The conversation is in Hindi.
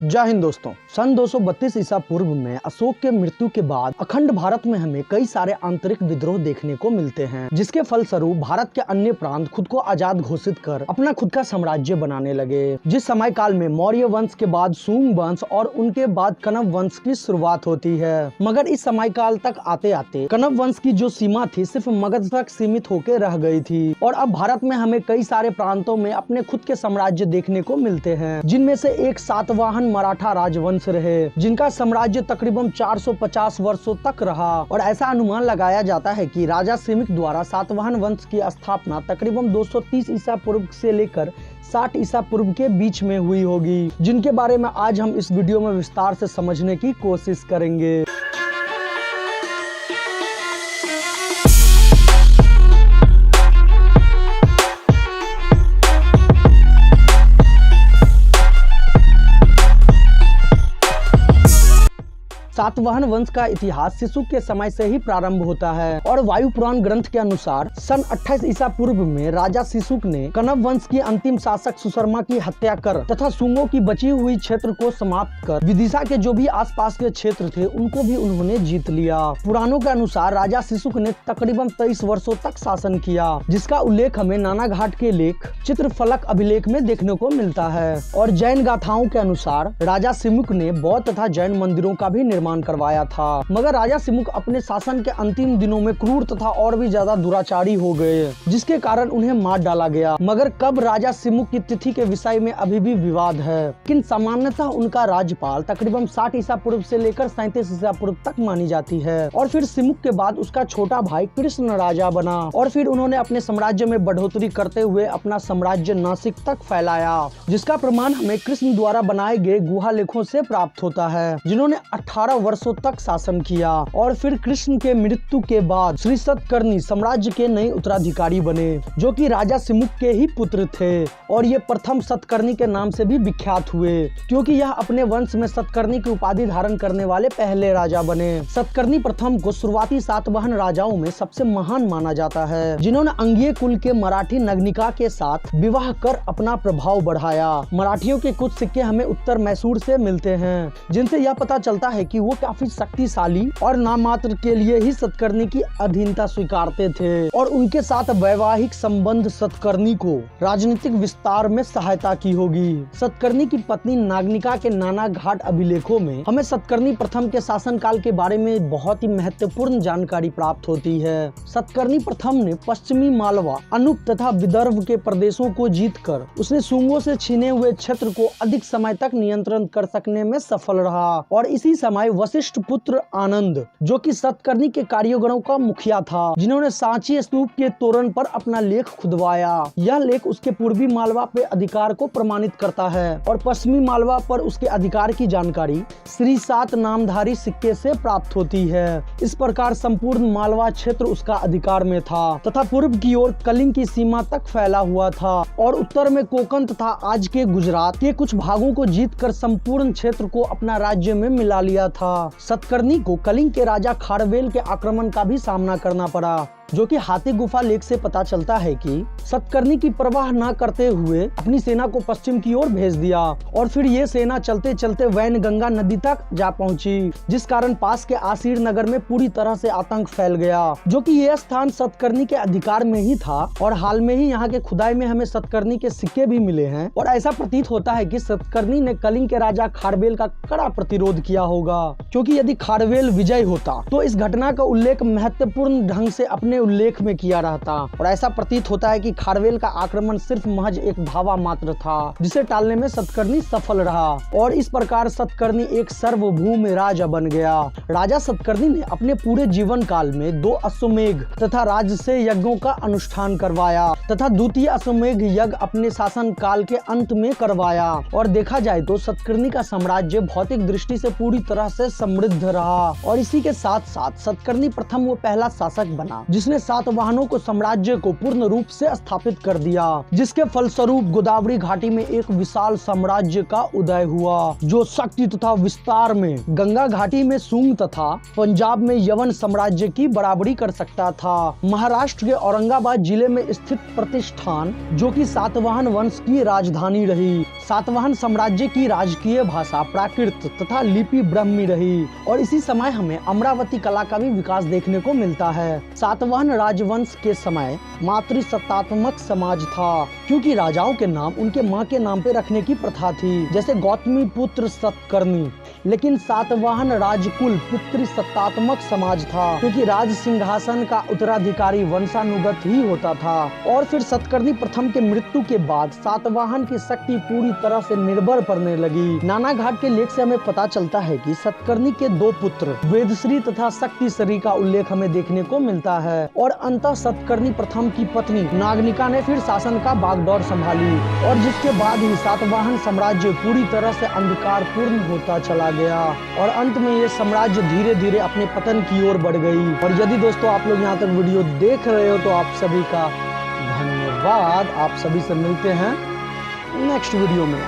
जय हिंद दोस्तों। सन 232 ईसा पूर्व में अशोक के मृत्यु के बाद अखंड भारत में हमें कई सारे आंतरिक विद्रोह देखने को मिलते हैं, जिसके फलस्वरूप भारत के अन्य प्रांत खुद को आजाद घोषित कर अपना खुद का साम्राज्य बनाने लगे। जिस समय काल में मौर्य वंश के बाद सुंग वंश और उनके बाद कण्व वंश की शुरुआत होती है। मगर इस समय काल तक आते आते कण्व वंश की जो सीमा थी सिर्फ मगध तक सीमित होकर रह गई थी और अब भारत में हमें कई सारे प्रांतों में अपने खुद के साम्राज्य देखने को मिलते हैं, जिनमें से एक सातवाहन मराठा राजवंश रहे, जिनका साम्राज्य तकरीबन 450 वर्षों तक रहा। और ऐसा अनुमान लगाया जाता है कि राजा सिमिक द्वारा सातवाहन वंश की स्थापना तकरीबन 230 ईसा पूर्व से लेकर 60 ईसा पूर्व के बीच में हुई होगी, जिनके बारे में आज हम इस वीडियो में विस्तार से समझने की कोशिश करेंगे। सातवाहन वंश का इतिहास शिशु के समय से ही प्रारंभ होता है और वायु पुराण ग्रंथ के अनुसार सन 28 ईसा पूर्व में राजा शिशुक ने कण्व वंश की अंतिम शासक सुशर्मा की हत्या कर तथा सुंगों की बची हुई क्षेत्र को समाप्त कर विदिशा के जो भी आसपास के क्षेत्र थे उनको भी उन्होंने जीत लिया। पुराणों के अनुसार राजा शिशुक ने तकरीबन 23 वर्षों तक शासन किया, जिसका उल्लेख हमें नाना घाट के लेख चित्रफलक अभिलेख में देखने को मिलता है। और जैन गाथाओं के अनुसार राजा सिमुक ने बौद्ध तथा जैन मंदिरों का भी निर्माण करवाया था। मगर राजा सिमुक अपने शासन के अंतिम दिनों में क्रूर तथा और भी ज्यादा दुराचारी हो गए, जिसके कारण उन्हें मार डाला गया। मगर कब राजा सिमुक की तिथि के विषय में अभी भी विवाद है, लेकिन सामान्यतः उनका राज्यपाल तकरीबन 60 ईसा पूर्व से लेकर 37 ईसा पूर्व तक मानी जाती है। और फिर सिमुक के बाद उसका छोटा भाई कृष्ण राजा बना और फिर उन्होंने अपने साम्राज्य में बढ़ोतरी करते हुए अपना साम्राज्य नासिक तक फैलाया, जिसका प्रमाण हमें कृष्ण द्वारा बनाए गए गुहा लेखों से प्राप्त होता है, जिन्होंने 18 वर्षों तक शासन किया। और फिर कृष्ण के मृत्यु के बाद श्री सतकर्णी साम्राज्य के नए उत्तराधिकारी बने, जो कि राजा सिमुक के ही पुत्र थे। और ये प्रथम सतकर्णी के नाम से भी विख्यात हुए, क्योंकि यह अपने वंश में सतकर्णी की उपाधि धारण करने वाले पहले राजा बने। सतकर्णी प्रथम को शुरुआती सातवाहन राजाओं में सबसे महान माना जाता है, जिन्होंने अंगीय कुल के मराठी नगनिका के साथ विवाह कर अपना प्रभाव बढ़ाया। मराठियों के कुछ सिक्के हमें उत्तर मैसूर से मिलते हैं, जिनसे यह पता चलता है कि वो काफी शक्तिशाली और नामात्र के लिए ही सतकर्णी की अधीनता स्वीकारते थे और उनके साथ वैवाहिक संबंध सतकर्णी को राजनीतिक विस्तार में सहायता की होगी। सतकर्णी की पत्नी नागनिका के नाना घाट अभिलेखों में हमें सतकर्णी प्रथम के शासनकाल के बारे में बहुत ही महत्वपूर्ण जानकारी प्राप्त होती है। सतकर्णी प्रथम ने पश्चिमी मालवा, अनूप तथा विदर्भ के प्रदेशों को जीतकर उसने सुंगों से छीने हुए क्षेत्र को अधिक समय तक नियंत्रण कर सकने में सफल रहा। और इसी समय वशिष्ठ पुत्र आनंद, जो कि सतकर्णी के कारीगरों का मुखिया था, जिन्होंने सांची स्तूप के तोरण पर अपना लेख खुदवाया। यह लेख उसके पूर्वी मालवा पे अधिकार को प्रमाणित करता है और पश्चिमी मालवा पर उसके अधिकार की जानकारी श्री सात नामधारी सिक्के से प्राप्त होती है। इस प्रकार संपूर्ण मालवा क्षेत्र उसका अधिकार में था तथा पूर्व की ओर कलिंग की सीमा तक फैला हुआ था और उत्तर में कोंकण तथा आज के गुजरात के कुछ भागों को जीतकर संपूर्ण क्षेत्र को अपना राज्य में मिला लिया था। सतकर्णी को कलिंग के राजा खारवेल के आक्रमण का भी सामना करना पड़ा, जो कि हाथी गुफा लेख से पता चलता है कि सतकर्णी की परवाह न करते हुए अपनी सेना को पश्चिम की ओर भेज दिया और फिर ये सेना चलते चलते वैनगंगा नदी तक जा पहुंची, जिस कारण पास के आसीर नगर में पूरी तरह से आतंक फैल गया, जो कि यह स्थान सतकर्णी के अधिकार में ही था। और हाल में ही यहाँ के खुदाई में हमें सतकर्णी के सिक्के भी मिले हैं और ऐसा प्रतीत होता है कि सतकर्णी ने कलिंग के राजा खारवेल का कड़ा प्रतिरोध किया होगा, क्योंकि यदि खारवेल विजय होता तो इस घटना का उल्लेख महत्वपूर्ण ढंग से अपने उल्लेख में किया रहता। और ऐसा प्रतीत होता है कि खारवेल का आक्रमण सिर्फ महज एक धावा मात्र था, जिसे टालने में सतकर्णी सफल रहा और इस प्रकार सतकर्णी एक सार्वभौम राजा बन गया। राजा सतकर्णी ने अपने पूरे जीवन काल में 2 अश्वमेध तथा राजसे यज्ञों का अनुष्ठान करवाया तथा द्वितीय अश्वमेध यज्ञ अपने शासन काल के अंत में करवाया। और देखा जाए तो सतकर्णी का साम्राज्य भौतिक दृष्टि से पूरी तरह से समृद्ध रहा और इसी के साथ साथ सतकर्णी प्रथम वो पहला शासक बना जिसने सातवाहनों को साम्राज्य को पूर्ण रूप से स्थापित कर दिया, जिसके फलस्वरूप गोदावरी घाटी में एक विशाल साम्राज्य का उदय हुआ, जो शक्ति तथा विस्तार में गंगा घाटी में सुंग तथा पंजाब में यवन साम्राज्य की बराबरी कर सकता था। महाराष्ट्र के औरंगाबाद जिले में स्थित प्रतिष्ठान, जो कि सातवाहन वंश की राजधानी रही, सातवाहन साम्राज्य की राजकीय भाषा प्राकृत तथा लिपि ब्राह्मी रही और इसी समय हमें अमरावती कला का भी विकास देखने को मिलता है। सातवाहन राजवंश के समय मातृसत्तात्मक समाज था, क्योंकि राजाओं के नाम उनके माँ के नाम पे रखने की प्रथा थी, जैसे गौतमी पुत्र सतकर्णी। लेकिन सातवाहन राजकुल पितृसत्तात्मक समाज था, क्योंकि राज सिंहासन का उत्तराधिकारी वंशानुगत ही होता था। और फिर सतकर्णी प्रथम के मृत्यु के बाद सातवाहन की शक्ति पूरी तरह से निर्भर पड़ने लगी। नानाघाट के लेख से हमें पता चलता है कि सतकर्णी के 2 पुत्र वेदश्री तथा शक्तिश्री का उल्लेख हमें देखने को मिलता है। और अंततः सतकर्णी प्रथम की पत्नी नागनिका ने फिर शासन का बागडोर संभाली और जिसके बाद ही सातवाहन साम्राज्य पूरी तरह से अंधकारपूर्ण होता चला गया और अंत में ये साम्राज्य धीरे धीरे अपने पतन की ओर बढ़ गई। और यदि दोस्तों आप लोग यहाँ तक वीडियो देख रहे हो तो आप सभी का धन्यवाद। आप सभी से मिलते हैं नेक्स्ट वीडियो में।